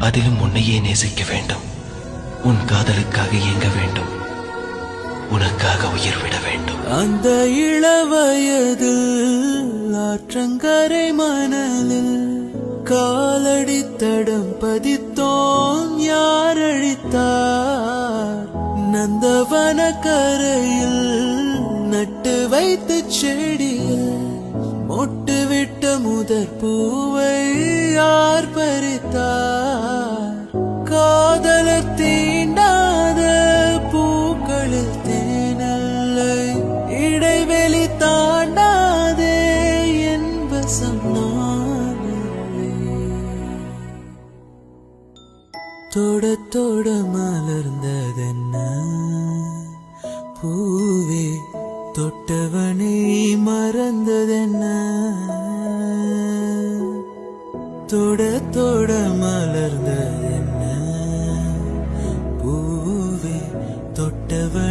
அதிலும் உன்னையே நேசிக்க வேண்டும். உன் காதலுக்காக இயங்க வேண்டும். உனக்காக உயிர் விட வேண்டும். அந்த இளவயதில் ஆற்றங்கரை மணலில் காலடி தடம் பதித்தோம். யார் அழித்தார்? நந்தவன கரையில் நட்டு வைத்த செடியில் மொட்டு விட்ட முதற் பூவை யார் பறித்தார்? காதலர் தீண்டாத பூக்களில் தேனல்லை, இடைவெளி தாண்டாதே என் வசம் நானல்லை. தொட தொட மலர்ந்ததென்ன பூவே, தொட்டவனை மறந்ததென்ன? தொட தொட மலர்ந்ததென்ன பூவே, தொட்டவனை